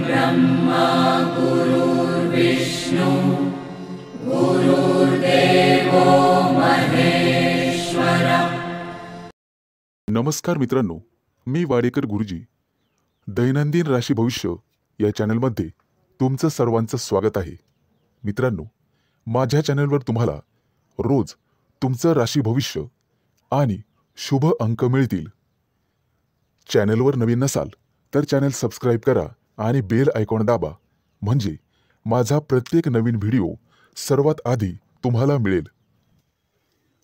ब्रह्मा गुरुर्विष्णु गुरुर्देवो महेश्वर। नमस्कार मित्रांनो, मी वाडेकर गुरुजी दैनंदिन राशी भविष्य या चॅनलमध्ये तुमचं सर्वांचं स्वागत आहे। मित्रांनो, माझ्या चॅनलवर तुम्हाला रोज तुमचं राशी भविष्य आणि शुभ अंक मिळतील। चॅनलवर नवीन नसाल तर चॅनल सबस्क्राइब करा आणि बेल आयकॉन दाबा, म्हणजे माझा प्रत्येक नवीन व्हिडिओ सर्वात आधी तुम्हाला मिळेल।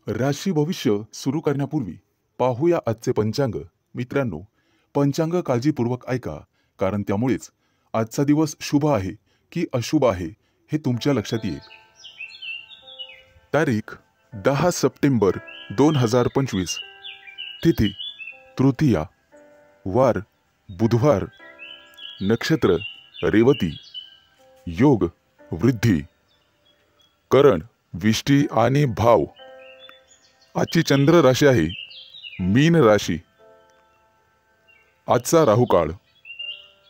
राशी भविष्य सुरू करण्यापूर्वी पाहूया आजचे पंचांग। मित्रांनो, पंचांग काळजीपूर्वक ऐका, कारण त्यामुळेच आजचा दिवस शुभ आहे की अशुभ आहे हे तुमच्या लक्षात येईल। तारीख 10 सप्टेंबर 2025, तिथी तृतीया, वार बुधवार, नक्षत्र रेवती, योग वृद्धी, करण विष्टी आणि भाव। आजची चंद्र राशी आहे मीन राशी। आजचा राहुकाळ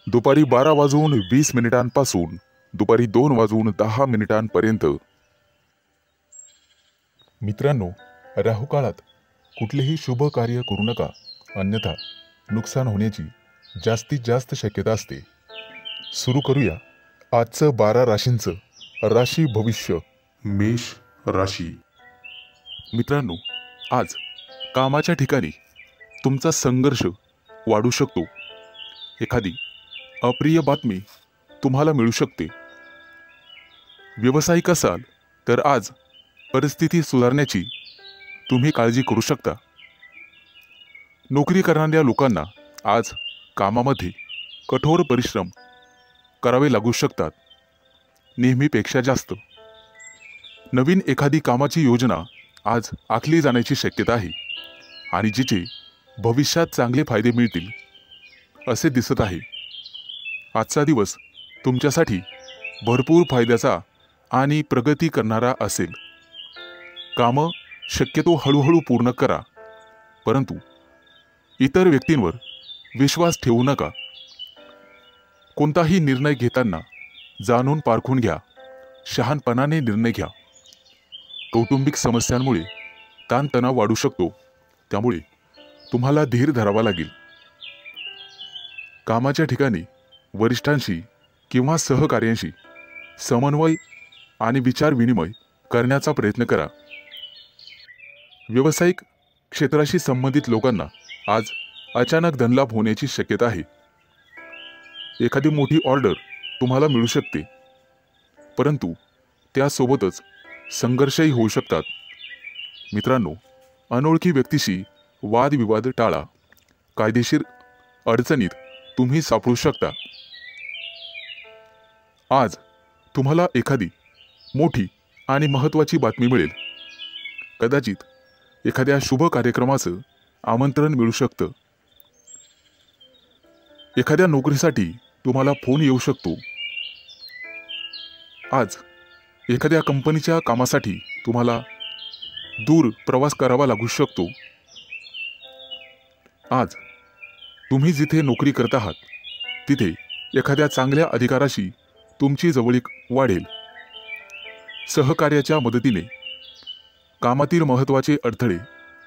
दुपारी 12:20 पासून दुपारी 2:10 मित्रांनो, राहुकाळात कुठलेही शुभ कार्य करू नका, अन्यथा नुकसान होण्याची जास्तीत जास्त शक्यता असते। सुरू करूया आजचं 12 राशींचं राशी भविष्य। मेष राशी। मित्रांनो, आज कामाच्या ठिकाणी तुमचा संघर्ष वाढू शकतो। एखादी अप्रिय बातमी तुम्हाला मिळू शकते। व्यावसायिक असाल तर आज परिस्थिती सुधारण्याची तुम्ही काळजी करू शकता। नोकरी करणाऱ्या लोकांना आज कामामध्ये कठोर परिश्रम करावे लागू शकतात, नेहमीपेक्षा जास्त। नवीन एखादी कामाची योजना आज आखली जाण्याची शक्यता आहे आणि जिचे भविष्यात चांगले फायदे मिळतील असे दिसत आहे। आजचा दिवस तुमच्यासाठी भरपूर फायद्याचा आणि प्रगती करणारा असेल। कामं शक्यतो हळूहळू पूर्ण करा, परंतु इतर व्यक्तींवर विश्वास ठेवू नका। कोणताही निर्णय घेताना जाणून पारखून घ्या, शहाणपणाने निर्णय घ्या। कौटुंबिक समस्यांमुळे ताणतणाव वाढू शकतो, त्यामुळे तुम्हाला धीर धरावा लागेल। कामाच्या ठिकाणी वरिष्ठांशी किंवा सहकार्यांशी समन्वय आणि विचार विनिमय करण्याचा प्रयत्न करा। व्यावसायिक क्षेत्राशी संबंधित लोकांना आज अचानक धनलाभ होण्याची शक्यता आहे। एखादी मोठी ऑर्डर तुम्हाला मिळू शकते, परंतु त्यासोबतच संघर्षही होऊ शकतात। मित्रांनो, अनोळखी व्यक्तीशी वादविवाद टाळा, कायदेशीर अडचणीत तुम्ही सापडू शकता। आज तुम्हाला एखादी मोठी आणि महत्त्वाची बातमी मिळेल। कदाचित एखाद्या शुभ कार्यक्रमाचं आमंत्रण मिळू शकतं। एखाद्या नोकरीसाठी तुम्हाला फोन येऊ शकतो। आज एखाद्या कंपनीच्या कामासाठी तुम्हाला दूर प्रवास करावा लागू शकतो। आज तुम्ही जिथे नोकरी करत आहात तिथे एखाद्या चांगल्या अधिकाराशी तुमची जवळीक वाढेल। सहकार्याच्या मदतीने कामातील महत्त्वाचे अडथळे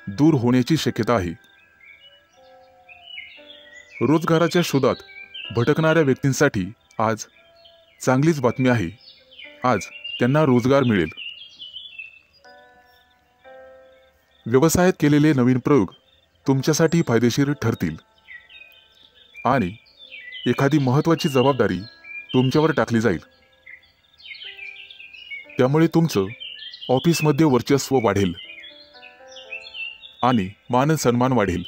दूर होण्याची शक्यता आहे। रोजगाराच्या शोधात भटकणाऱ्या व्यक्तींसाठी आज चांगलीच बातमी आहे, आज त्यांना रोजगार मिळेल। व्यवसायात केलेले नवीन प्रयोग तुमच्यासाठी फायदेशीर ठरतील आणि एखादी महत्त्वाची जबाबदारी तुमच्यावर टाकली जाईल, त्यामुळे तुमचं ऑफिसमध्ये वर्चस्व वाढेल आणि मान सन्मान वाढेल।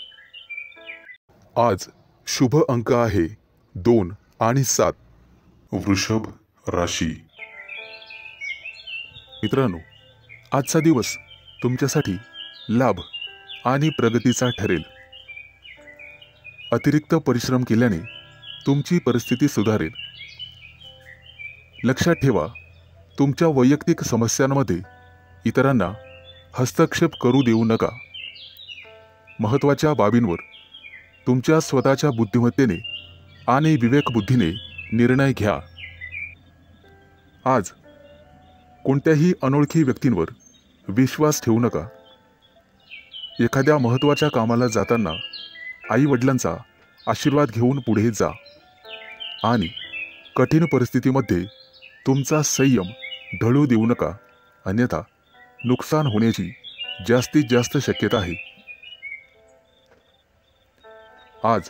आज शुभ अंक आहे 2 आणि 7। वृषभ राशी। मित्रांनो, आजचा दिवस तुमच्यासाठी लाभ आणि प्रगतीचा ठरेल। अतिरिक्त परिश्रम केल्याने तुमची परिस्थिती सुधारेल। लक्षात ठेवा, तुमच्या वैयक्तिक समस्यांमध्ये इतरांना हस्तक्षेप करू देऊ नका। महत्त्वाच्या बाबींवर तुमच्या स्वतःच्या बुद्धिमत्तेने आणि विवेकबुद्धीने निर्णय घ्या. आज कोणत्याही अनोळखी व्यक्तींवर विश्वास ठेवू नका. एखाद्या महत्त्वाच्या कामाला जाताना आई वडिलांचा आशीर्वाद घेऊन पुढे जा आणि कठीण परिस्थितीमध्ये तुमचा संयम ढळू देऊ नका, अन्यथा नुकसान होण्याची जास्तीत जास्त शक्यता आहे. आज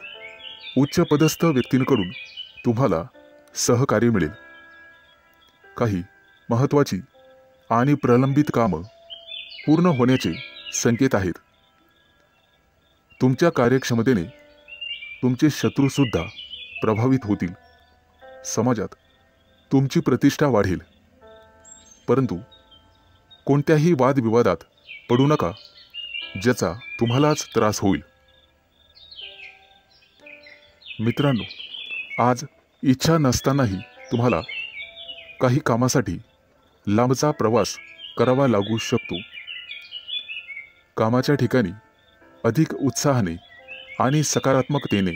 उच्च पदस्थ व्यक्तींकडून तुम्हाला सहकार्य मिळेल. काही महत्त्वाची आणि प्रलंबित कामं पूर्ण होण्याचे संकेत आहेत. तुमच्या कार्यक्षमतेने तुमचे शत्रूसुद्धा प्रभावित होतील. समाजात तुमची प्रतिष्ठा वाढेल. परंतु कोणत्याही वादविवादात पडू नका, ज्याचा तुम्हालाच त्रास होईल. मित्रांनो, आज इच्छा नसतानाही तुम्हाला काही कामासाठी लांबचा प्रवास करावा लागू शकतो. कामाच्या ठिकाणी अधिक उत्साहाने आणि सकारात्मकतेने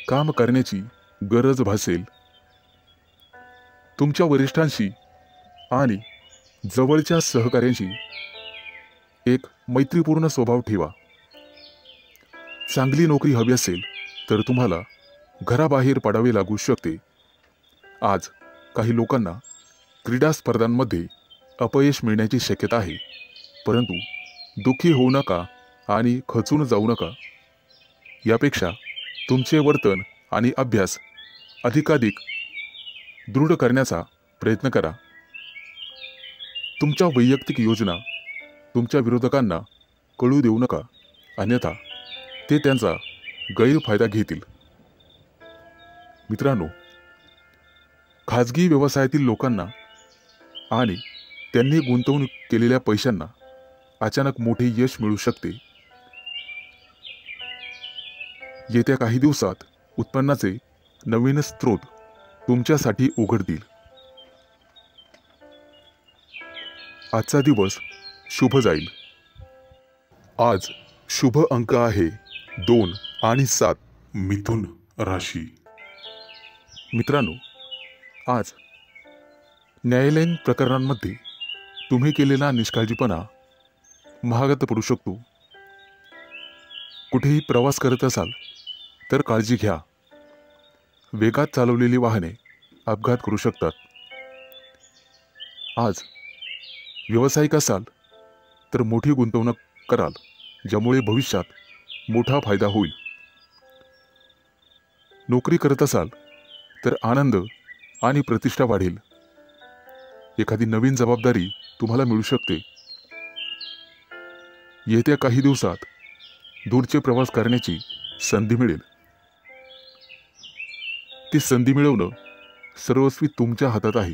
काम करण्याची गरज भासेल. तुमच्या वरिष्ठांशी आणि जवळच्या सहकाऱ्यांशी एक मैत्रीपूर्ण स्वभाव ठेवा. चांगली नोकरी हवी असेल तर तुम्हाला घराबाहेर पडावे लागू शकते. आज काही लोकांना क्रीडा स्पर्धांमध्ये अपयश मिळण्याची शक्यता आहे. परंतु दुःखी होऊ नका आणि खचून जाऊ नका. यापेक्षा तुमचे वर्तन आणि अभ्यास अधिकाधिक दृढ करण्याचा प्रयत्न करा. तुमच्या वैयक्तिक योजना तुमच्या विरोधकांना कळू देऊ नका, अन्यथा ते त्यांचा गैरफायदा घेतील. मित्रांनो, खाजगी व्यवसायातील लोकांना आणि त्यांनी गुंतवणूक केलेल्या पैशांना अचानक मोठे यश मिळू शकते. येत्या काही दिवसात उत्पन्नाचे नवीन स्रोत तुमच्यासाठी उघडतील. आजचा दिवस शुभ जाईल. आज शुभ अंक आहे 2 आणि 7. मिथुन राशी. मित्रांनो, आज न्यायालयीन प्रकरणांमध्ये तुम्ही केलेला निष्काळजीपणा महागात पडू शकतो. कुठेही प्रवास करत असाल तर काळजी घ्या. वेगात चालवलेली वाहने अपघात करू शकतात. आज व्यावसायिक असाल तर मोठी गुंतवणूक कराल, ज्यामुळे भविष्यात मोठा फायदा होईल. नोकरी करत असाल तर आनंद आणि प्रतिष्ठा वाढेल. एखादी नवीन जबाबदारी तुम्हाला मिळू शकते. येत्या काही दिवसात दूरचे प्रवास करण्याची संधी मिळेल. ती संधी मिळवणं सर्वस्वी तुमच्या हातात आहे.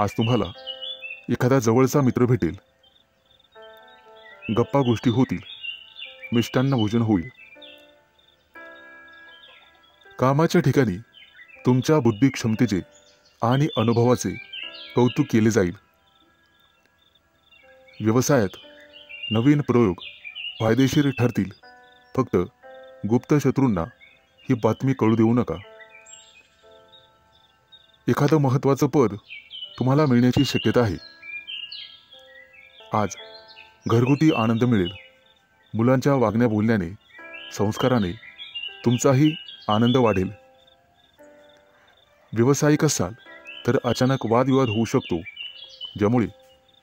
आज तुम्हाला एखादा जवळचा मित्र भेटेल. गप्पा गोष्टी होतील. मिष्टान्न भोजन होईल. कामाच्या ठिकाणी तुमच्या बुद्धी क्षमतेचे आणि अनुभवाचे कौतुक केले जाईल. व्यवसायात नवीन प्रयोग फायदेशीर ठरतील. फक्त गुप्त शत्रूंना ही बातमी कळू देऊ नका. एखादं महत्त्वाचं पद तुम्हाला मिळण्याची शक्यता आहे. आज घरगुती आनंद मिळेल. मुलांच्या वागण्या बोलण्याने, संस्काराने तुमचाही आनंद वाढेल. व्यावसायिक असाल तर अचानक वादविवाद होऊ शकतो, ज्यामुळे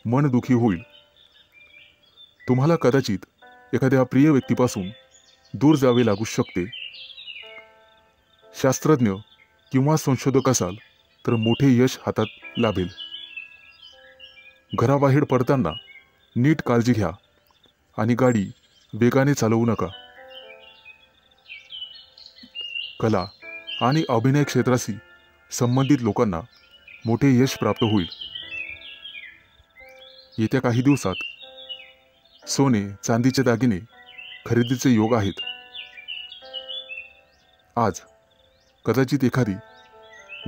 मन दुखी होईल. तुम्हाला कदाचित एखाद्या प्रिय व्यक्तीपासून दूर जावे लागू शकते. शास्त्रज्ञ किंवा संशोधक असाल तर मोठे यश हातात लाभेल. घराबाहेर पडताना नीट काळजी घ्या आणि गाडी वेगाने चालवू नका. कला आणि अभिनय क्षेत्राशी संबंधित लोकांना मोठे यश प्राप्त होईल. येत्या काही दिवसात सोने चांदीचे दागिने खरेदीचे योग आहेत. आज कदाचित एखादी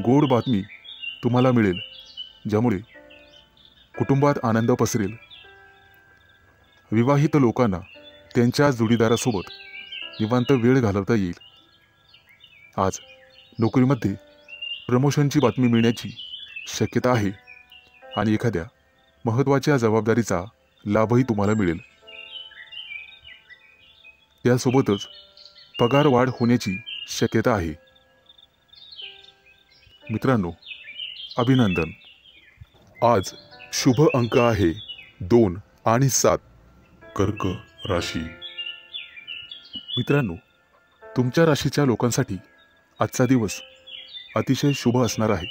गोड बातमी तुम्हाला मिळेल, ज्यामुळे कुटुंबात आनंद पसरेल. विवाहित लोकांना त्यांच्या जोडीदारासोबत निवांत वेळ घालवता येईल. आज नोकरीमध्ये प्रमोशनची बातमी मिळण्याची शक्यता आहे आणि एखाद्या महत्त्वाच्या जबाबदारीचा लाभही तुम्हाला मिळेल. त्यासोबतच पगार वाढ होण्याची शक्यता आहे. मित्रांनो, अभिनंदन. आज शुभ अंक आहे 2 आणि 7. कर्क राशी. मित्रांनो, तुमच्या राशीच्या लोकांसाठी आजचा दिवस अतिशय शुभ असणार आहे.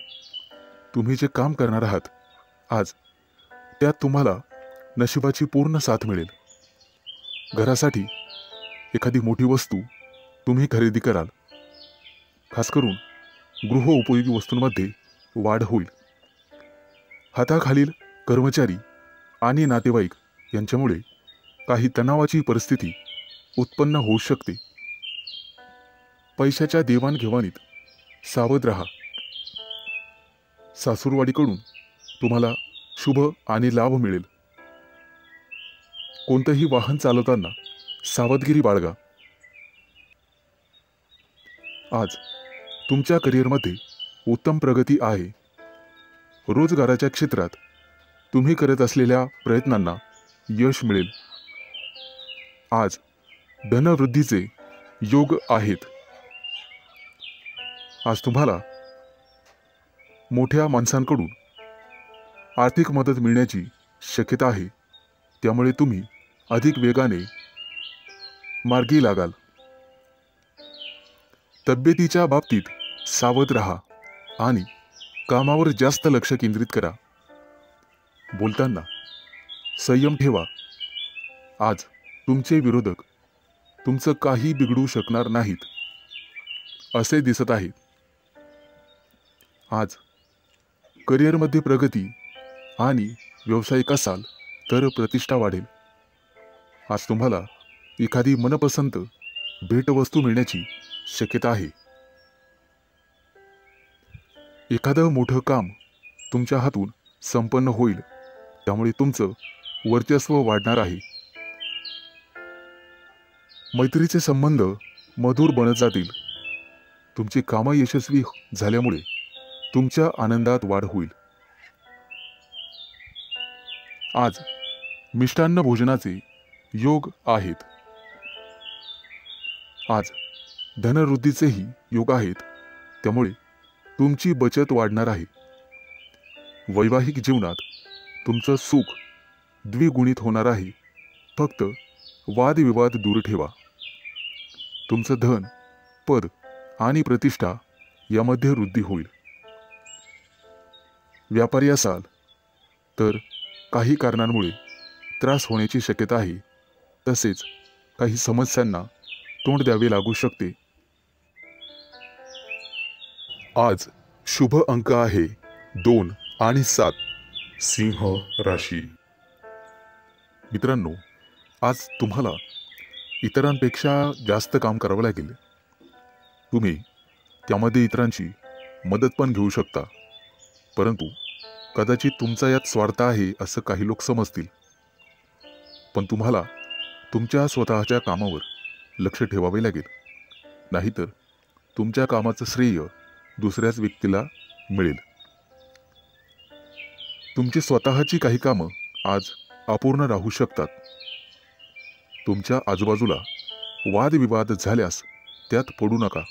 तुम्ही जे काम करणार आहात आज, त्यात तुम्हाला नशिबाची पूर्ण साथ मिळेल. घरासाठी एखादी मोठी वस्तू तुम्ही खरेदी कराल. खास करून गृहोपयोगी वस्तूंमध्ये वाढ होईल. हाताखालील कर्मचारी आणि नातेवाईक यांच्यामुळे काही तणावाची परिस्थिती उत्पन्न होऊ शकते. पैशाच्या देवाणघेवाणीत सावध राहा. सासूरवाडीकडून तुम्हाला शुभ आणि लाभ मिळेल. कोणतंही वाहन चालवताना सावधगिरी बाळगा. आज तुमच्या करिअरमध्ये उत्तम प्रगती आहे. रोजगाराच्या क्षेत्रात तुम्ही करत असलेल्या प्रयत्नांना यश मिळेल. आज धनवृद्धीचे योग आहेत. आज तुम्हाला मोठ्या माणसांकडून आर्थिक मदत मिळण्याची शक्यता आहे. त्यामुळे तुम्ही अधिक वेगाने मार्गी लागाल. तब्येतीच्या बाबतीत सावध राहा आणि कामावर जास्त लक्ष केंद्रित करा. बोलताना संयम ठेवा. आज तुमचे विरोधक तुमचं काही बिघडू शकणार नाहीत असे दिसत आहे. आज करिअरमध्ये प्रगती आणि व्यावसायिक असाल तर प्रतिष्ठा वाढेल. आज तुम्हाला एखादी मनपसंत भेटवस्तू मिळण्याची शक्यता आहे. एखादं मोठं काम तुमच्या हातून संपन्न होईल. त्यामुळे तुमचं वर्चस्व वाढणार आहे. मैत्रीचे संबंध मधुर बनत जातील. तुमची कामं यशस्वी झाल्यामुळे तुमच्या आनंदात वाढ होईल. आज मिष्टान्न भोजनाचे योग आहेत. आज धनवृद्धीचेही योग आहेत. त्यामुळे तुमची बचत वाढणार आहे. वैवाहिक जीवनात तुमचं सुख द्विगुणित होणार आहे. फक्त वादविवाद दूर ठेवा. तुमचं धन, पद आणि प्रतिष्ठा यामध्ये वृद्धी होईल. व्यापारी असाल तर काही कारणांमुळे त्रास होण्याची शक्यता आहे. तसेच काही समस्यांना तोंड द्यावे लागू शकते. आज शुभ अंक आहे 2 आणि 7. सिंह राशी. मित्रांनो, आज तुम्हाला इतरांपेक्षा जास्त काम करावं लागेल. तुम्ही त्यामध्ये इतरांची मदत पण घेऊ शकता. परंतु कदाचित तुमचा यात स्वार्थ आहे असं काही लोक समजतील. पण तुम्हाला तुमच्या स्वतःच्या कामावर लक्ष ठेवावे लागेल. नाहीतर तुमच्या कामाचं श्रेय दुसऱ्याच व्यक्तीला मिळेल. तुमची स्वतःची काही कामं आज अपूर्ण राहू शकतात. तुमच्या आजूबाजूला वादविवाद झाल्यास त्यात पडू नका.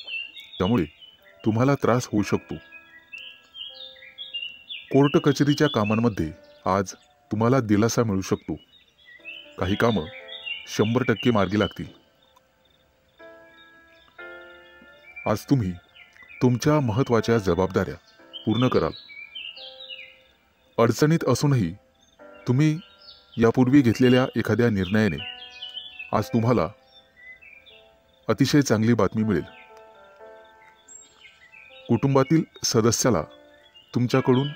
त्यामुळे तुम्हाला त्रास होऊ शकतो. कोर्ट कचेरीच्या कामांमध्ये आज तुम्हाला दिलासा मिळू शकतो. काही कामं 100% मार्गी लागतील. आज तुम्ही तुमच्या महत्त्वाच्या जबाबदाऱ्या पूर्ण कराल. अडचणीत असूनही तुम्ही यापूर्वी घेतलेल्या एखाद्या निर्णयाने आज तुम्हाला अतिशय चांगली बातमी मिळेल. कुटुंबातील सदस्याला तुमच्याकडून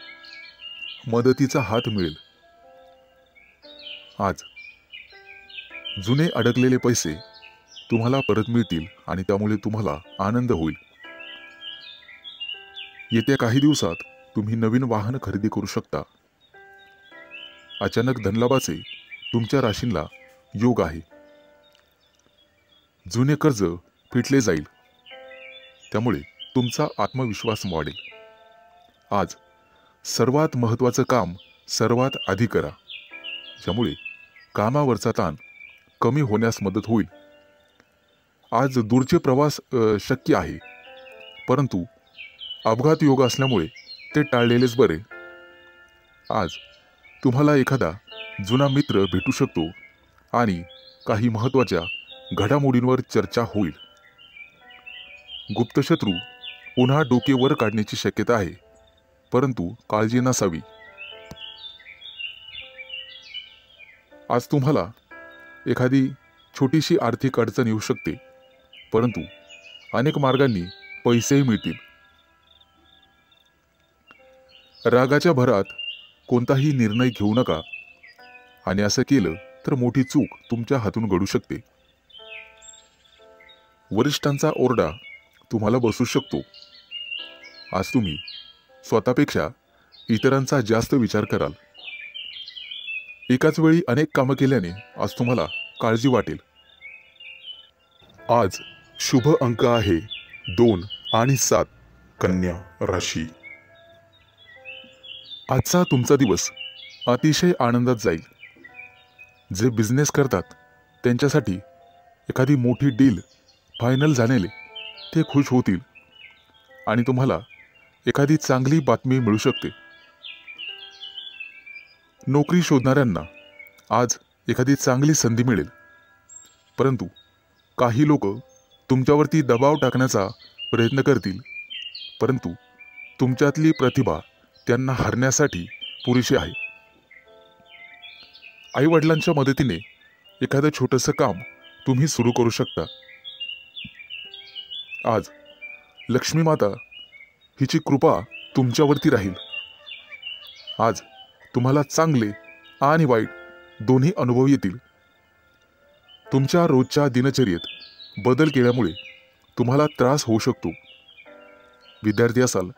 मदतीचा हात मिळेल. आज जुने अडकलेले पैसे तुम्हाला परत मिळतील आणि त्यामुळे तुम्हाला आनंद होईल. येत्या काही दिवसात तुम्ही नवीन वाहन खरेदी करू शकता. अचानक धनलाभाचे तुमच्या राशींना योग आहे. जुने कर्ज फिटले जाईल. त्यामुळे तुमचा आत्मविश्वास वाढेल. आज सर्वात महत्त्वाचं काम सर्वात आधी करा, ज्यामुळे कामावरचा ताण कमी होण्यास मदत होईल. आज दूरचे प्रवास शक्य आहे, परंतु अपघात योग असल्यामुळे ते टाळलेलेच बरे. आज तुम्हाला एखादा जुना मित्र भेटू शकतो आणि काही महत्त्वाच्या घडामोडींवर चर्चा होईल. गुप्तशत्रू पुन्हा डोके वर काढण्याची शक्यता आहे, परंतु काळजी नसावी. आज तुम्हाला एखादी छोटीशी आर्थिक अडचण येऊ शकते, परंतु अनेक मार्गांनी पैसेही मिळतील. रागाच्या भरात कोणताही निर्णय घेऊ नका, आणि असं केलं तर मोठी चूक तुमच्या हातून घडू शकते. वरिष्ठांचा ओरडा तुम्हाला बसू शकतो. आज तुम्ही स्वतःपेक्षा इतरांचा जास्त विचार कराल. एकाच वेळी अनेक कामं केल्याने आज तुम्हाला काळजी वाटेल. आज शुभ अंक आहे 2 आणि 7. कन्या राशी. आजचा तुमचा दिवस अतिशय आनंदात जाईल. जे बिझनेस करतात त्यांच्यासाठी एखादी मोठी डील फायनल झालेले ते खुश होतील आणि तुम्हाला एखादी चांगली बातमी मिळू शकते. नोकरी शोधणाऱ्यांना आज एखादी चांगली संधी मिळेल, परंतु काही लोक तुमच्यावरती दबाव टाकण्याचा प्रयत्न करतील, परंतु तुमच्यातली प्रतिभा त्यांना हरण्यासाठी पुरेशी आहे. आईवडिलांच्या मदतीने एखादं छोटंसं काम तुम्ही सुरू करू शकता. आज लक्ष्मी माता हिची कृपा तुमच्यावरती राहील. आज तुम्हाला चांगले आणि वाईट दोन्ही अनुभव येतील. तुमच्या रोजच्या दिनचर्येत बदल केल्यामुळे तुम्हाला त्रास होऊ शकतो. विद्यार्थी असाल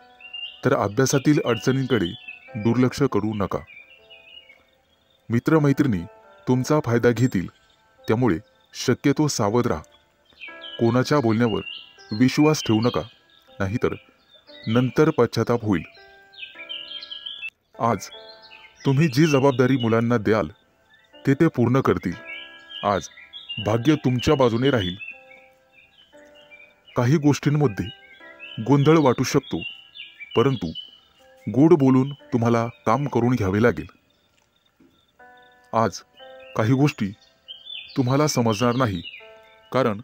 तर अभ्यासातील अडचणींकडे दुर्लक्ष करू नका. मित्रमैत्रिणी तुमचा फायदा घेतील, त्यामुळे शक्यतो सावध राहा. कोणाच्या बोलण्यावर विश्वास ठेवू नका, नाहीतर नंतर पश्चाताप होईल. आज तुम्ही जी जबाबदारी मुलांना द्याल ते पूर्ण करतील. आज भाग्य तुमच्या बाजूने राहील. काही गोष्टींमध्ये गोंधळ वाटू शकतो, परंतु गोड बोलून तुम्हाला काम करून घ्यावे लागेल. आज काही गोष्टी तुम्हाला समजणार नाही, कारण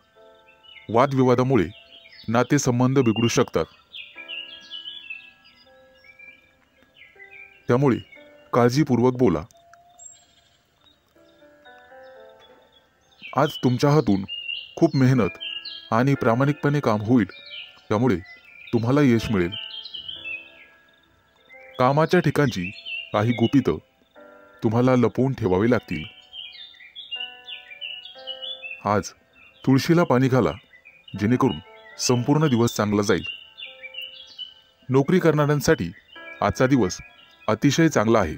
वादविवादामुळे नातेसंबंध बिघडू शकतात. त्यामुळे काळजीपूर्वक बोला. आज तुमच्या हातून खूप मेहनत आणि प्रामाणिकपणे काम होईल, त्यामुळे तुम्हाला यश मिळेल. कामाच्या ठिकाणची काही गुपितं तुम्हाला लपवून ठेवावी लागतील. आज तुळशीला पाणी घाला, जेणेकरून संपूर्ण दिवस चांगला जाईल. नोकरी करणाऱ्यांसाठी आजचा दिवस अतिशय चांगला आहे.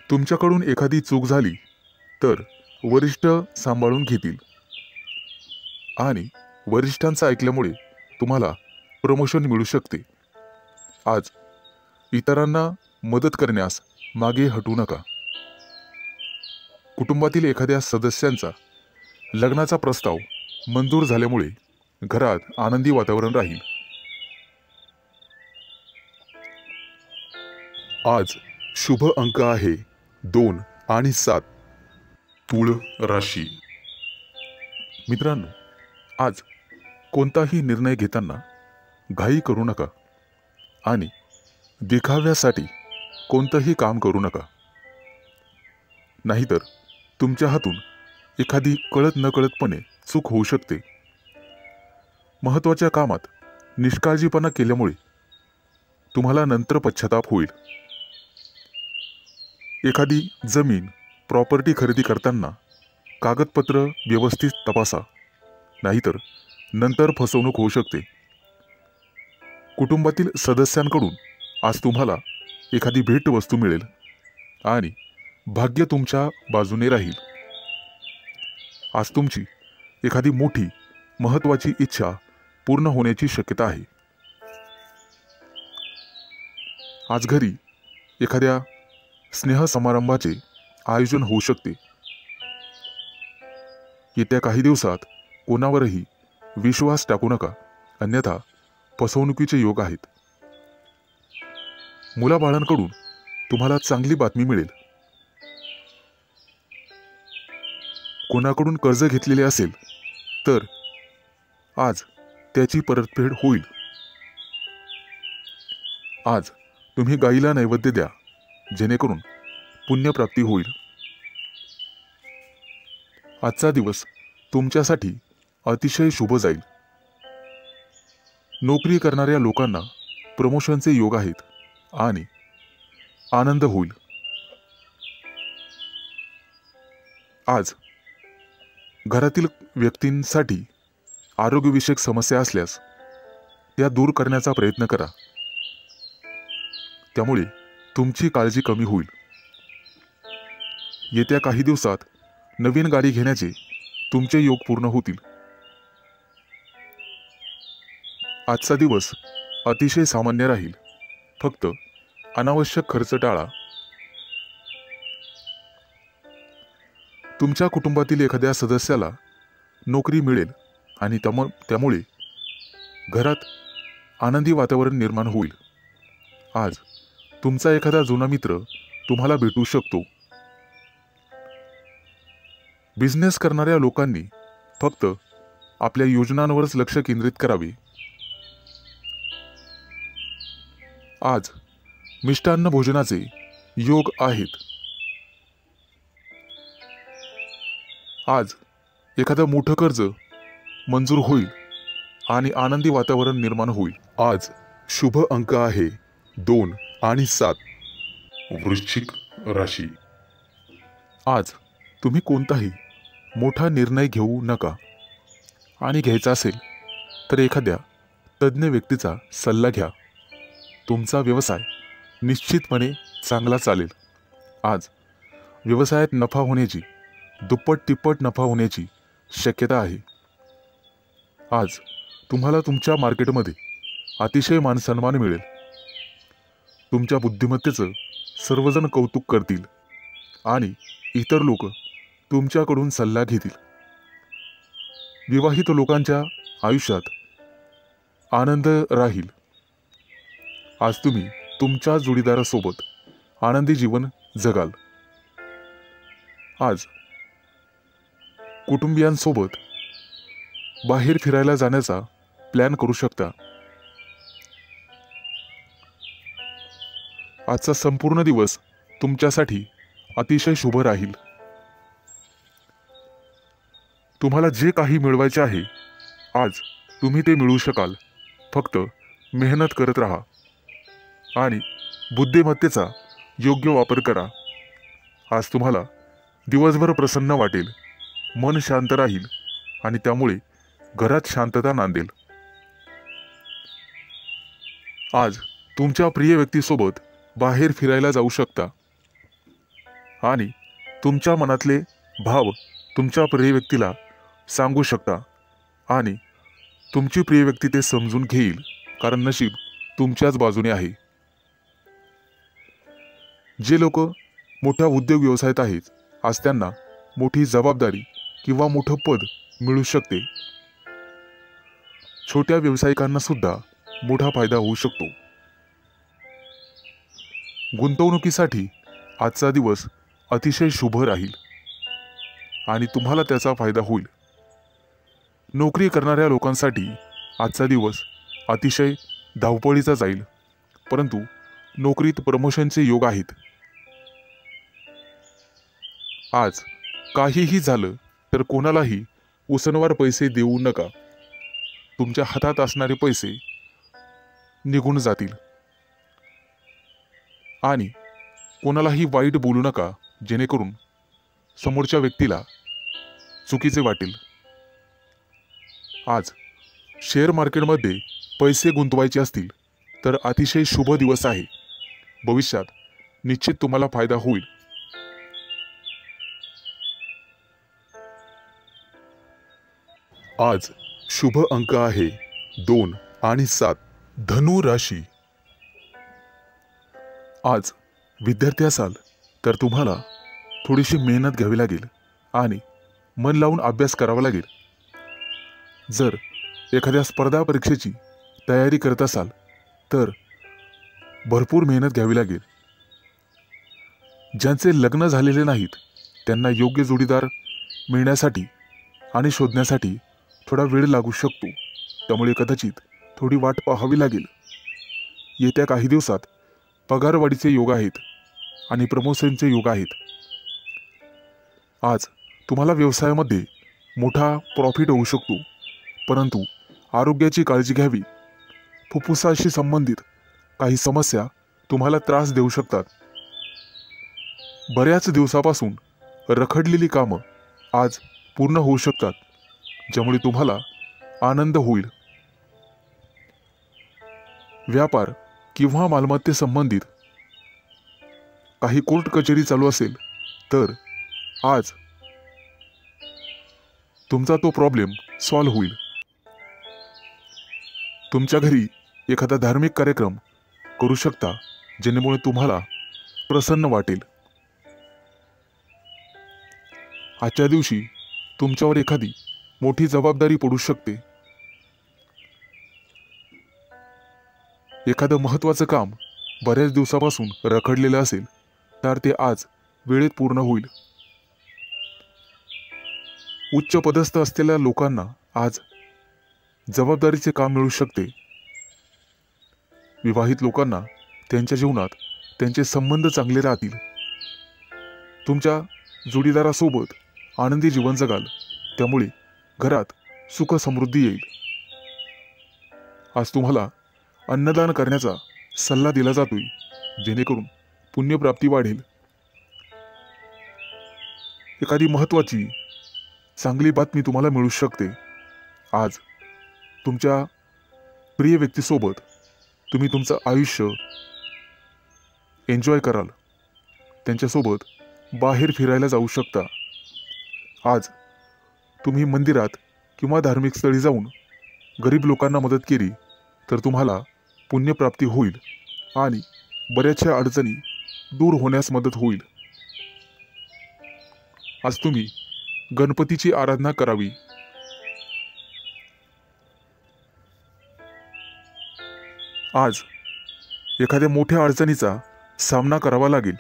तुमच्याकडून एखादी चूक झाली तर वरिष्ठ सांभाळून घेतील आणि वरिष्ठांचं ऐकल्यामुळे तुम्हाला प्रमोशन मिळू शकते. आज इतरांना मदत करण्यास मागे हटू नका. कुटुंबातील एखाद्या सदस्यांचा लग्नाचा प्रस्ताव मंजूर झाल्यामुळे घरात आनंदी वातावरण राहील. आज शुभ अंक आहे 2 आणि 7. तुळ राशी. मित्रांनो, आज कोणताही निर्णय घेताना घाई करू नका आणि देखाव्यासाठी कोणतंही काम करू नका, नाहीतर तुमच्या हातून एखादी कळत नकळतपणे चूक होऊ शकते. महत्त्वाच्या कामात निष्काळजीपणा केल्यामुळे तुम्हाला नंतर पश्चाताप होईल. एखादी जमीन प्रॉपर्टी खरेदी करताना कागदपत्र व्यवस्थित तपासा, नाहीतर नंतर फसवणूक होऊ शकते. कुटुंबातील सदस्यांकडून आज तुम्हाला एखादी भेटवस्तू मिळेल आणि भाग्य तुमच्या बाजूने राहील. आज तुमची एखादी मोठी महत्त्वाची इच्छा पूर्ण होण्याची शक्यता आहे। आज घरी एखाद्या स्नेहसमारंभाचे आयोजन होऊ शकते। येत्या काही दिवसात कोणावरही विश्वास टाकू नका, अन्यथा फसवणुकीचे योग आहेत। मुलाबाळांकडून तुम्हाला चांगली बातमी मिळेल। कोणाकडून कर्ज घेतलेले असेल तर आज त्याची परतफेड होईल। आज तुम्ही गाईला नैवेद्य द्या, जेणेकरून पुण्यप्राप्ती होईल। आजचा दिवस तुमच्यासाठी अतिशय शुभ जाईल। नोकरी करणाऱ्या लोकांना प्रमोशनचे योग आहेत आणि आनंद होईल। आज घरातील व्यक्तींसाठी आरोग्यविषयक समस्या असल्यास त्या दूर करण्याचा प्रयत्न करा, त्यामुळे तुमची काळजी कमी होईल। येत्या काही दिवसात नवीन गाडी घेण्याचे तुमचे योग पूर्ण होतील। आजचा दिवस अतिशय सामान्य राहील, फक्त अनावश्यक खर्च टाळा। तुमच्या कुटुंबातील एखाद्या सदस्याला नोकरी मिळेल आणि त्यामुळे घरात आनंदी वातावरण निर्माण होईल। आज तुमचा एखादा जुना मित्र तुम्हाला भेटू शकतो। बिझनेस करणाऱ्या लोकांनी फक्त आपल्या योजनांवरच लक्ष केंद्रित करावे। आज मिष्टान्न भोजनाचे योग आहेत। आज एखादं मोठं कर्ज मंजूर होईल आणि आनंदी वातावरण निर्माण होईल। आज शुभ अंक आहे 2 आणि 7। वृश्चिक राशी। आज तुम्ही कोणताही मोठा निर्णय घेऊ नका आणि घ्यायचा असेल तर एखाद्या तज्ञ व्यक्तीचा सल्ला घ्या। तुमचा व्यवसाय निश्चितपणे चांगला चालेल। आज व्यवसायात नफा होण्याची, दुप्पट तिप्पट नफा होण्याची शक्यता आहे। आज तुम्हाला तुमच्या मार्केटमध्ये अतिशय मानसन्मान मिळेल। तुमच्या बुद्धिमत्तेचं सर्वजण कौतुक करतील आणि इतर लोक तुमच्याकडून सल्ला घेतील। विवाहित लोकांच्या आयुष्यात आनंद राहील। आज तुम्ही तुमच्या जोडीदारासोबत आनंदी जीवन जगाल। आज कुटुंबियांसोबत बाहेर फिरायला जाण्याचा प्लॅन करू शकता। आजचा संपूर्ण दिवस तुमच्यासाठी अतिशय शुभ राहील। तुम्हाला जे काही मिळवायचे आहे आज तुम्ही ते मिळवू शकाल। फक्त मेहनत करत राहा आणि बुद्धिमत्तेचा योग्य वापर करा। आज तुम्हाला दिवसभर प्रसन्न वाटेल, मन शांत राहील आणि त्यामुळे घरात शांतता नांदेल। आज तुमच्या प्रिय व्यक्तीसोबत बाहेर फिरायला जाऊ शकता आणि तुमच्या मनातले भाव तुमच्या प्रिय व्यक्तीला सांगू शकता आणि तुमची प्रिय व्यक्ती ते समजून घेईल, कारण नशीब तुमच्याच बाजूने आहे। जे लोक मोठ्या उद्योग व्यवसायात आहेत आज त्यांना मोठी जबाबदारी किंवा मोठं पद मिळू शकते। छोट्या व्यावसायिकांना सुद्धा मोठा फायदा होऊ शकतो। गुंतवणुकीसाठी आजचा दिवस अतिशय शुभ राहील आणि तुम्हाला त्याचा फायदा होईल। नोकरी करणाऱ्या लोकांसाठी आजचा दिवस अतिशय धावपळीचा जाईल, परंतु नोकरीत प्रमोशनचे योग आहेत। आज काहीही झालं तर कोणालाही उसनवार पैसे देऊ नका। तुमच्या हातात असणारे पैसे निघून जातील आणि कोणालाही वाईट बोलू नका, जेणेकरून समोरच्या व्यक्तीला चुकीचे वाटेल। आज शेअर मार्केटमध्ये पैसे गुंतवायचे असतील तर अतिशय शुभ दिवस आहे। भविष्यात निश्चित तुम्हाला फायदा होईल। आज शुभ अंक आहे 2 आणि 7 धनु राशी। आज विद्यार्थी असाल तर तुम्हाला थोडीशी मेहनत घ्यावी लागेल आणि मन लावून अभ्यास करावा लागेल। जर एखाद्या स्पर्धा परीक्षेची तयारी करत असाल तर भरपूर मेहनत घ्यावी लागेल। ज्यांचे लग्न झालेले नाहीत त्यांना योग्य जोडीदार मिळण्यासाठी आणि शोधण्यासाठी थोडा वेळ लागू शकतो, त्यामुळे कदाचित थोडी वाट पाहावी लागेल। येत्या काही दिवसात पगारवाढीचे योग आहेत आणि प्रमोशनचे योग आहेत। आज तुम्हाला व्यवसायामध्ये मोठा प्रॉफिट होऊ शकतो, परंतु आरोग्याची काळजी घ्यावी। फुफ्फुसाशी संबंधित काही समस्या तुम्हाला त्रास देऊ शकतात। बऱ्याच दिवसापासून रखडलेली कामं आज पूर्ण होऊ शकतात, ज्यामुळे तुम्हाला आनंद होईल। व्यापार किंवा मालमत्ते संबंधित काही कोर्ट कचेरी चालू असेल तर आज तुमचा तो प्रॉब्लेम सॉल्व्ह होईल। तुमच्या घरी एखादा धार्मिक कार्यक्रम करू शकता, जेणेमुळे तुम्हाला प्रसन्न वाटेल। आजच्या दिवशी तुमच्यावर एखादी मोठी जबाबदारी पडू शकते। एखादं महत्त्वाचं काम बऱ्याच दिवसापासून रखडलेलं असेल तर ते आज वेळेत पूर्ण होईल। उच्च पदस्थ असलेल्या लोकांना आज जबाबदारीचे काम मिळू शकते। विवाहित लोकांना त्यांच्या जीवनात त्यांचे संबंध चांगले राहतील। तुमच्या जोडीदारासोबत आनंदी जीवन जगाल, त्यामुळे घरात सुख समृद्धी येईल। आज तुम्हाला अन्नदान करण्याचा सल्ला दिला जातोय, जेणेकरून पुण्यप्राप्ती वाढेल। एखादी महत्त्वाची चांगली बातमी तुम्हाला मिळू शकते। आज तुमच्या प्रिय व्यक्तीसोबत तुम्ही तुमचं आयुष्य एन्जॉय कराल। त्यांच्यासोबत बाहेर फिरायला जाऊ शकता। आज तुम्ही मंदिरात किंवा धार्मिक स्थळी जाऊन गरीब लोकांना मदत केली तर तुम्हाला पुण्यप्राप्ती होईल आणि बऱ्याचशा अडचणी दूर होण्यास मदत होईल। आज तुम्ही गणपतीची आराधना करावी। आज एखाद्या मोठ्या अडचणीचा सामना करावा लागेल।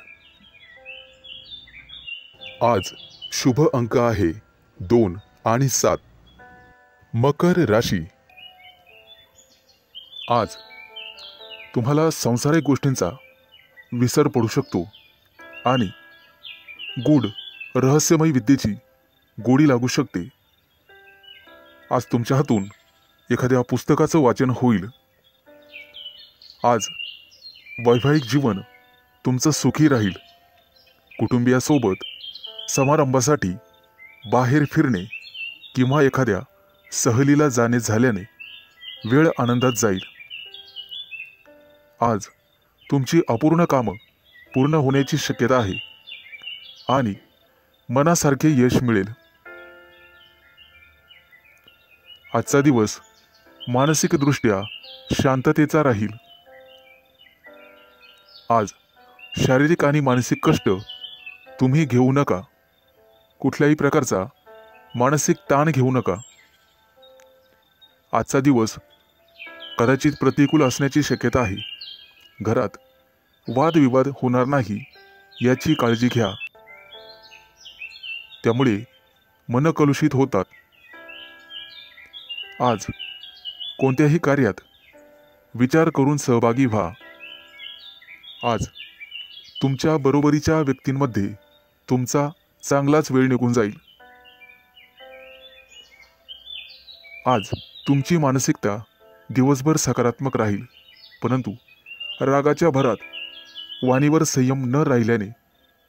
आज शुभ अंक आहे 2 आणि 7 मकर राशी। आज तुम्हाला सांसारिक गोष्टींचा विसर पडू शकतो आणि गूढ रहस्यमय विद्येची गोडी लागू शकते। आज तुमच्या हातून एखाद्या पुस्तकाचं वाचन होईल। आज वैवाहिक जीवन तुमचं सुखी राहील। कुटुंबियासोबत समारंभासाठी बाहेर फिरणे किंवा एखाद्या सहलीला जाणे झाल्याने वेळ आनंदात जाईल। आज तुमची अपूर्ण कामं पूर्ण होण्याची शक्यता आहे आणि मनासारखे यश मिळेल। आजचा दिवस मानसिकदृष्ट्या शांततेचा राहील। आज शारीरिक आणि मानसिक कष्ट तुम्ही घेऊ नका। कुठल्याही प्रकारचा मानसिक ताण घेऊ नका। आजचा दिवस कदाचित प्रतिकूल असण्याची शक्यता आहे। घरात वादविवाद होणार नाही याची काळजी घ्या, त्यामुळे मन कलुषित होतात। आज कोणत्याही कार्यात विचार करून सहभागी व्हा। आज तुमच्या बरोबरीच्या व्यक्तींमध्ये तुमचा चांगलाच वेळ निघून जाईल। आज तुमची मानसिकता दिवसभर सकारात्मक राहील, परंतु रागाच्या भरात वाणीवर संयम न राहिल्याने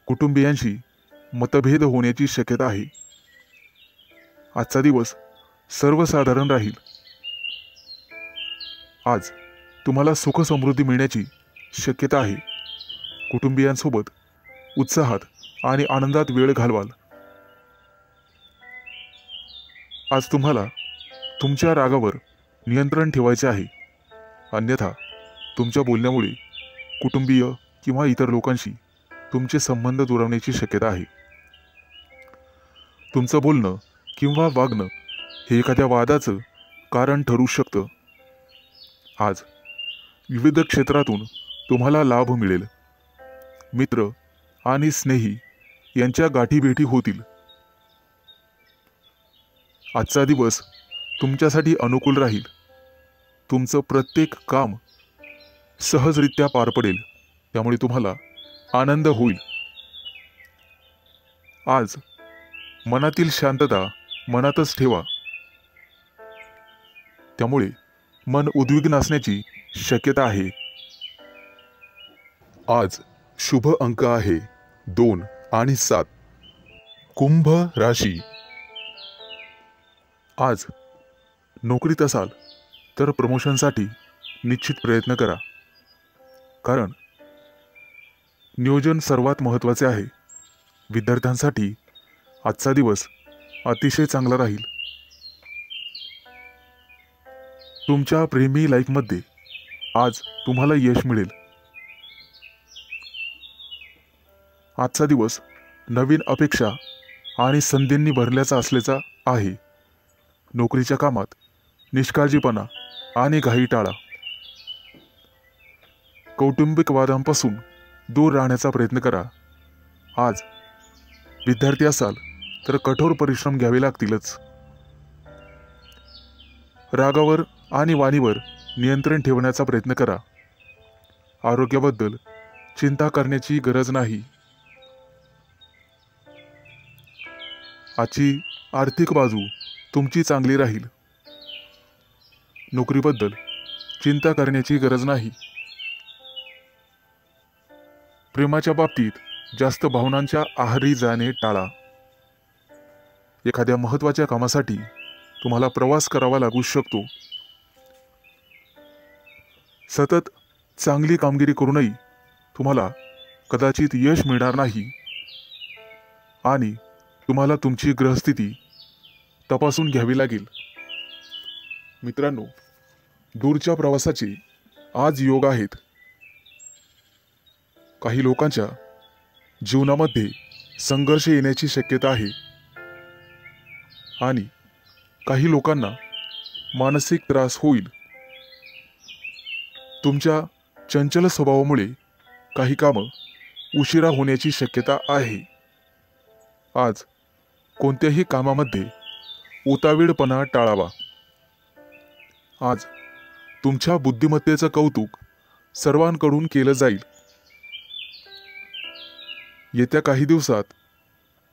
कुटुंबियांशी मतभेद होण्याची शक्यता आहे। आजचा दिवस सर्वसाधारण राहील। आज तुम्हाला सुख समृद्धी मिळण्याची शक्यता आहे। कुटुंबियांसोबत उत्साहात आणि आनंदात वेळ घालवाल। आज तुम्हाला तुमच्या रागावर नियंत्रण ठेवायचे आहे, अन्यथा तुमच्या बोलण्यामुळे कुटुंबीय किंवा इतर लोकांशी तुमचे संबंध दुरावण्याची शक्यता आहे. तुमचं बोलणं किंवा वागणं हे एखाद्या वादाचं कारण ठरू शकतं. आज विविध क्षेत्रातून तुम्हाला लाभ मिळेल. मित्र आणि स्नेही यांच्या गाठीभेटी होतील. आजचा दिवस तुमच्यासाठी अनुकूल राहील. तुमचं प्रत्येक काम सहजरित्या पार पडेल, त्यामुळे तुम्हाला आनंद होईल. आज मनातील शांतता मनातच ठेवा, त्यामुळे मन उद्विग्न असण्याची शक्यता आहे. आज शुभ अंक आहे 2 आणि 7. कुंभ राशी. आज नोकरीत असाल तर प्रमोशनसाठी निश्चित प्रयत्न करा, कारण नियोजन सर्वात महत्त्वाचे आहे. विद्यार्थ्यांसाठी आजचा दिवस अतिशय चांगला राहील. तुमच्या प्रेमी लाईफमध्ये आज तुम्हाला यश मिळेल. आजचा दिवस नवीन अपेक्षा आणि संधींनी भरल्याचा असल्याचा आहे. नोकरीच्या कामात निष्काळजीपणा आणि घाई टाळा. कौटुंबिक वादांपासून दूर राहण्याचा प्रयत्न करा. आज विद्यार्थी असाल तर कठोर परिश्रम घ्यावे लागतीलच. रागावर आणि वाणीवर नियंत्रण ठेवण्याचा प्रयत्न करा. आरोग्याबद्दल चिंता करण्याची गरज नाही. आजची आर्थिक बाजू तुमची चांगली राहील. नोकरीबद्दल चिंता करण्याची गरज नाही. प्रेमाच्या बाबतीत जास्त भावनांच्या आहारी जाणे टाळा. एखाद्या महत्त्वाच्या कामासाठी तुम्हाला प्रवास करावा लागू शकतो. सतत चांगली कामगिरी करूनही तुम्हाला कदाचित यश मिळणार नाही आणि तुम्हाला तुमची ग्रहस्थिती तपासून घ्यावी लागेल. मित्रांनो, दूरच्या प्रवासाचे आज योग आहेत. काही लोकांच्या जीवनामध्ये संघर्ष येण्याची शक्यता आहे आणि काही लोकांना मानसिक त्रास होईल. तुमच्या चंचल स्वभावामुळे काही कामं उशिरा होण्याची शक्यता आहे. आज कोणत्याही कामामध्ये उतावीळपणा टाळावा. आज तुमच्या बुद्धिमत्तेचं कौतुक सर्वांकडून केलं जाईल. येत्या काही दिवसात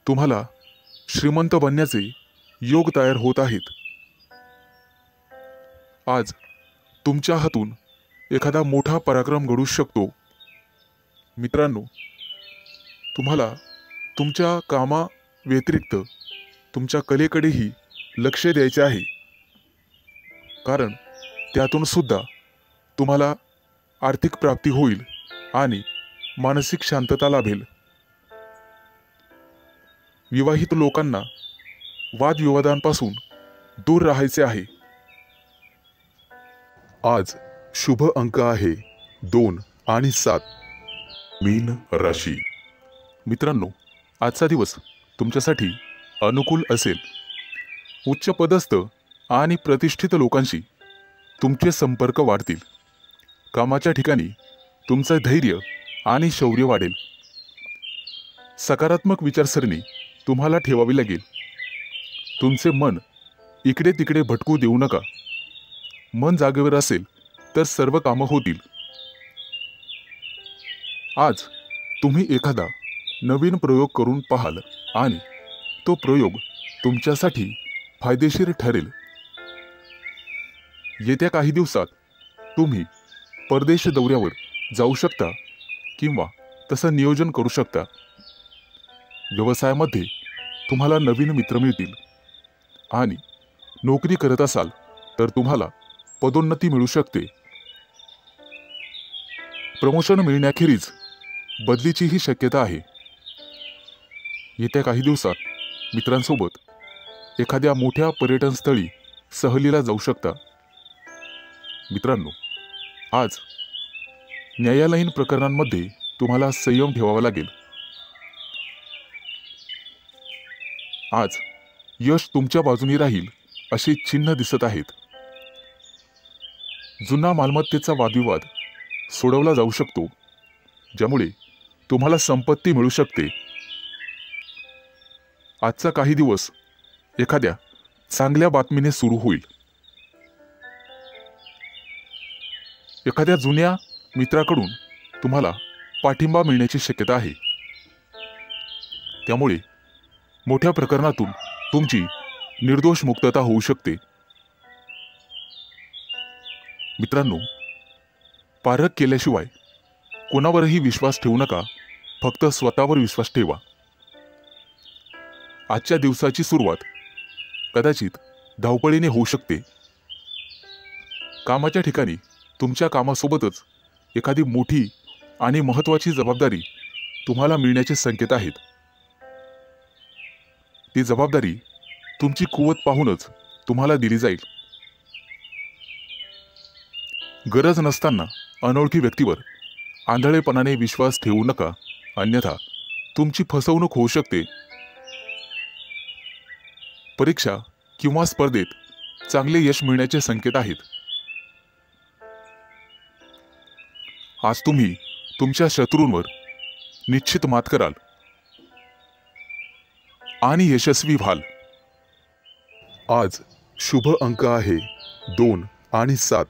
तुम्हाला श्रीमंत बनण्याचे योग तयार होत आहेत. आज तुमच्या हातून एखादा मोठा पराक्रम घडू शकतो. मित्रांनो, तुम्हाला तुमच्या कामा व्यतिरिक्त तुमच्या कलेकडेही लक्ष द्यायचे आहे, कारण त्यातून सुद्धा तुम्हाला आर्थिक प्राप्ती होईल आणि मानसिक शांतता लाभेल. विवाहित लोकांना वादविवादांपासून दूर राहायचे आहे. आज शुभ अंक आहे 2 आणि 7. मीन राशी. मित्रांनो, आजचा दिवस तुमच्यासाठी अनुकूल असेल. उच्च पदस्थ आणि प्रतिष्ठित लोकांशी तुमचे संपर्क वाढतील. कामाच्या ठिकाणी तुमचं धैर्य आणि शौर्य वाढेल. सकारात्मक विचारसरणी तुम्हाला ठेवावी लागेल. तुमचे मन इकडे तिकडे भटकू देऊ नका. मन जागेवर असेल तर सर्व कामं होतील. आज तुम्ही एखादा नवीन प्रयोग करून पाहाल आणि तो प्रयोग तुमच्यासाठी फायदेशीर ठरेल. येत्या काही दिवसात तुम्ही परदेश दौऱ्यावर जाऊ शकता किंवा तसं नियोजन करू शकता. व्यवसायामध्ये तुम्हाला नवीन मित्र मिळतील आणि नोकरी करत असाल तर तुम्हाला पदोन्नती मिळू शकते. प्रमोशन मिळण्याखेरीज बदलीचीही शक्यता आहे. येत्या काही दिवसात मित्रांसोबत एखाद्या मोठ्या पर्यटन स्थळी सहलीला जाऊ शकता. मित्रांनो, आज न्यायालयीन प्रकरणांमध्ये तुम्हाला संयम ठेवावा लागेल. आज यश तुमच्या बाजूने राहील अशी चिन्ह दिसत आहेत. जुना मालमत्तेचा वादविवाद सोडवला जाऊ शकतो, ज्यामुळे तुम्हाला संपत्ती मिळू शकते. आजचा काही दिवस एखाद्या चांगल्या बातमीने सुरू होईल. एखाद्या जुन्या मित्राकडून तुम्हाला पाठिंबा मिळण्याची शक्यता आहे. त्यामुळे मोठ्या प्रकरणातून तुमची निर्दोष मुक्तता होऊ शकते. मित्रांनो, पारख केल्याशिवाय कोणावरही विश्वास ठेवू नका. फक्त स्वतःवर विश्वास ठेवा. आजच्या दिवसाची सुरुवात कदाचित धावपळीने होऊ शकते. कामाच्या ठिकाणी तुमच्या कामासोबतच एखादी मोठी आणि महत्त्वाची जबाबदारी तुम्हाला मिळण्याचे संकेत आहेत. ती जबाबदारी तुमची कुवत पाहूनच तुम्हाला दिली जाईल. गरज नसताना अनोळखी व्यक्तीवर आंधळेपणाने विश्वास ठेवू नका, अन्यथा तुमची फसवणूक होऊ शकते. परीक्षा किंवा स्पर्धेत चांगले यश मिळण्याचे संकेत आहेत. आज तुम्ही तुमच्या शत्रूंवर निश्चित मात कराल आणि यशस्वी व्हाल. आज शुभ अंक आहे 2 आणि 7.